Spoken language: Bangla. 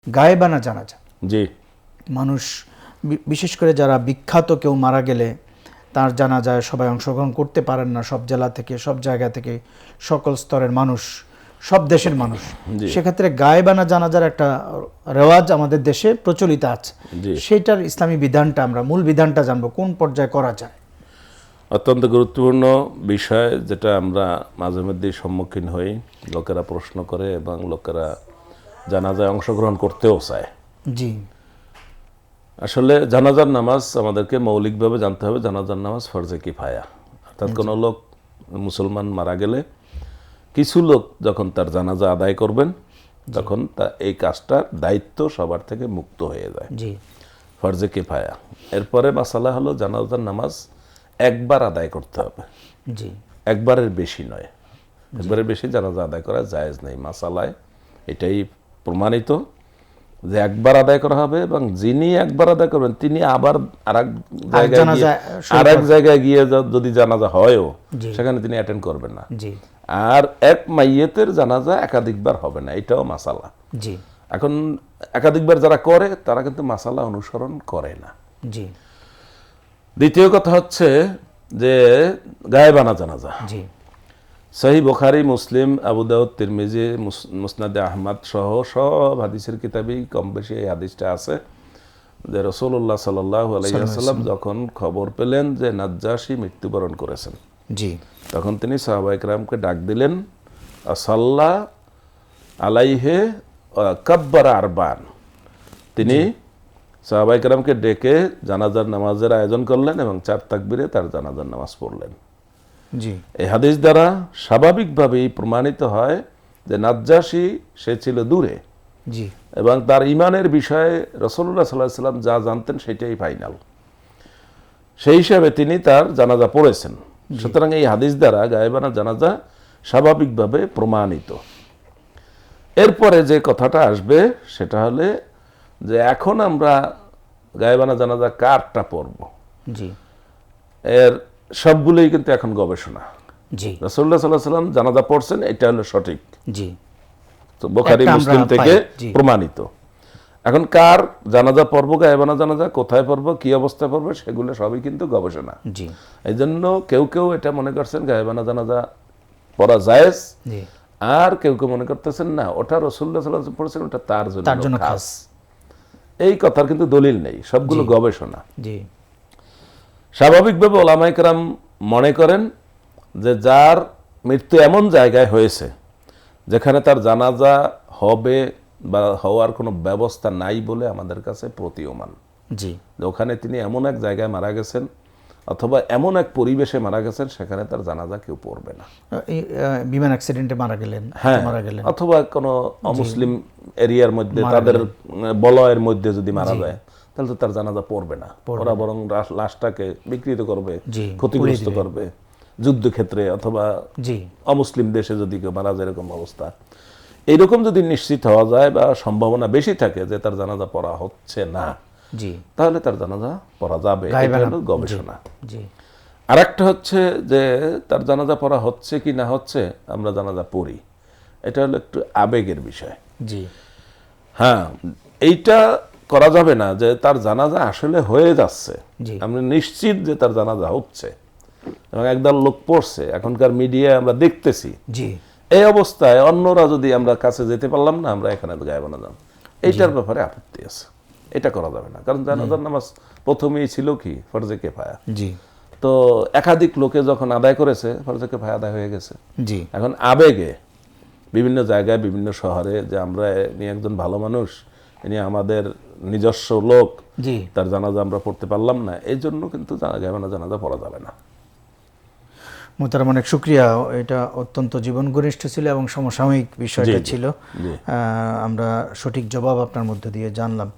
গায়েবানা জানাজা। জি। মানুষ বিশেষ করে যারা বিখ্যাত কেউ মারা গেলে তার জানাজায় সবাই অংশগ্রহণ করতে পারেন না, সব জেলা থেকে, সব জায়গা থেকে, সকল স্তরের মানুষ, সব দেশের মানুষ। সেক্ষেত্রে গায়েবানা জানাজার একটা রেওয়াজ আমাদের দেশে প্রচলিত আছে। সেইটার ইসলামী বিধানটা, আমরা মূল বিধানটা জানবো, কোন পর্যায়ে করা যায়। অত্যন্ত গুরুত্বপূর্ণ বিষয়, যেটা আমরা মাঝে মধ্যেই সম্মুখীন হই। লোকেরা প্রশ্ন করে এবং লোকেরা জানাজায় অংশগ্রহণ করতেও চায়। জি। আসলে জানাজার নামাজ আমাদেরকে মৌলিকভাবে জানতে হবে, জানাজার নামাজ ফরজে কিফায়া। অর্থাৎ কোনো লোক মুসলমান মারা গেলে কিছু লোক যখন তার জানাজা আদায় করবেন, তখন এই কাজটার দায়িত্ব সবার থেকে মুক্ত হয়ে যায়। জি। ফরজে কিফায়া। এরপরে মাসালা হলো জানাজার নামাজ একবার আদায় করতে হবে। জি। একবারের বেশি নয়, একবারের বেশি জানাজা আদায় করা জায়েজ নেই। মাসালায় এটাই প্রমাণিত যে একবার আদায় করা হবে, এবং যিনি একবার আদায় করবেন তিনি আবার আরেক জায়গায় গিয়ে যদি জানাজা হয়ও সেখানে তিনি অ্যাটেন্ড করবেন না। আর এক মাইয়েতের জানাজা একাধিকবার হবে না, এটাও মাসালা। এখন একাধিকবার যারা করে তারা কিন্তু মাসালা অনুসরণ করে না। দ্বিতীয় কথা হচ্ছে যে গায়েবানা জানাজা। সহিহ বুখারী, মুসলিম, আবু দাউদ, তিরমিজি, মুসনাদে আহমদ সহ সব হাদিসের কিতাবেই কম বেশি এই হাদিসটা আছে যে রাসূলুল্লাহ সাল্লাল্লাহু আলাইহি ওয়াসাল্লাম যখন খবর পেলেন যে নাজ্জাশী মৃত্যুবরণ করেছেন, তখন তিনি সাহাবায়ে কেরামকে ডাক দিলেন, সাল্লা আলাইহে কাব্বারা আরবান। তিনি সাহাবায়ে কেরামকে ডেকে জানাজার নামাজের আয়োজন করলেন এবং 4 তাকবীরে তার জানাজার নামাজ পড়লেন। এই হাদিস দ্বারা স্বাভাবিকভাবেই প্রমাণিত হয় যে নাজ্জাশী সে ছিল দূরে, এবং তার ঈমানের বিষয়ে রাসূলুল্লাহ সাল্লাল্লাহু আলাইহি ওয়াসাল্লাম যা জানতেন সেটাই ফাইনাল। সেই হিসাবে তিনি তার জানাজা পড়েছেন। সুতরাং এই হাদিস দ্বারা গায়েবানা জানাজা স্বাভাবিকভাবে প্রমাণিত। এরপরে যে কথাটা আসবে সেটা হলে যে এখন আমরা গায়েবানা জানাজা কারটা পড়ব, এর সবগুলোই কিন্তু এখন গবেষণা। রাসূলুল্লাহ সাল্লাল্লাহু আলাইহি ওয়াসাল্লাম জানাজা পড়ছেন, এটা হলো সঠিক, তো বুখারী মুসলিম থেকে প্রমাণিত। এখন কার জানাজা পড়ব, গায়েবানা জানাজা কোথায় পড়ব, কি অবস্থায় পড়ব, সেগুলো সবই কিন্তু গবেষণা। এই জন্য কেউ কেউ এটা মনে করছেন গায়েবানা জানাজা পড়া জায়েজ, আর কেউ কেউ মনে করতেছেন না ওটা রাসূলুল্লাহ সাল্লাল্লাহু আলাইহি ওয়াসাল্লাম পড়েছেন, ওটা তার জন্য খাস। এই কথার কিন্তু দলিল নেই, সবগুলো গবেষণা। স্বাভাবিকভাবে ওলামায়ে কেরাম মনে করেন যে যার মৃত্যু এমন জায়গায় হয়েছে যেখানে তার জানাজা হবে বা হওয়ার কোনো ব্যবস্থা নাই বলে আমাদের কাছে প্রতীয়মান, ওখানে তিনি এমন এক জায়গায় মারা গেছেন অথবা এমন এক পরিবেশে মারা গেছেন সেখানে তার জানাজা কেউ পড়বে না। বিমান অ্যাক্সিডেন্টে মারা গেলেন, অথবা কোনো অমুসলিম এরিয়ার মধ্যে, তাদের বলয়ের মধ্যে যদি মারা যায়, তাহলে তো তার জানাজা পড়বে না। ওরা বরং লাশটাকে বিকৃত করবে, ক্ষতিগ্রস্ত করবে। যুদ্ধক্ষেত্রে অথবা অমুসলিম দেশে যদি কেউ মারা যায় এরকম অবস্থা, এইরকম যদি নিশ্চিত হওয়া যায় বা সম্ভাবনা বেশি থাকে যে তার জানাজা পড়া হচ্ছে না, তাহলে তার জানাজা পড়া যাবে। এটা হলো গবেষণা। আর একটা হচ্ছে যে তার জানাজা পড়া হচ্ছে কি না হচ্ছে, আমরা জানাজা পড়ি, এটা হলো একটু আবেগের বিষয়। হ্যাঁ, এইটা করা যাবে না যে তার জানাজা আসলে হয়ে যাচ্ছে, আমরা নিশ্চিত যে তার জানাজা হচ্ছে এবং একদল লোক পড়ছে, এখনকার মিডিয়ায় আমরা দেখতেছি। এই অবস্থায় অন্যরা যদি আমরা কাছে যেতে পারলাম না, আমরা এখানে গায়েবানা জানাজা, এইটার ব্যাপারে আপত্তি আছে। এটা করা যাবে না, কারণ জানাজার নামাজ প্রথমেই ছিল কি ফরজে কিফায়া। তো একাধিক লোকে যখন আদায় করেছে, ফরজে কিফায়া আদায় হয়ে গেছে। এখন আবেগে বিভিন্ন জায়গায়, বিভিন্ন শহরে যে আমরা ইনি একজন ভালো মানুষ, ইনি আমাদের নিজস্ব লোক, তার জানাজা আমরা পড়তে পারলাম না, এই জন্য কিন্তু গায়েবানা জানাজা পড়া যাবে না। মোহতারাম, অনেক শুকরিয়া। এটা অত্যন্ত জীবন ঘনিষ্ঠ ছিল এবং সমসাময়িক বিষয়টা ছিল। আমরা সঠিক জবাব আপনার মধ্য দিয়ে জানলাম।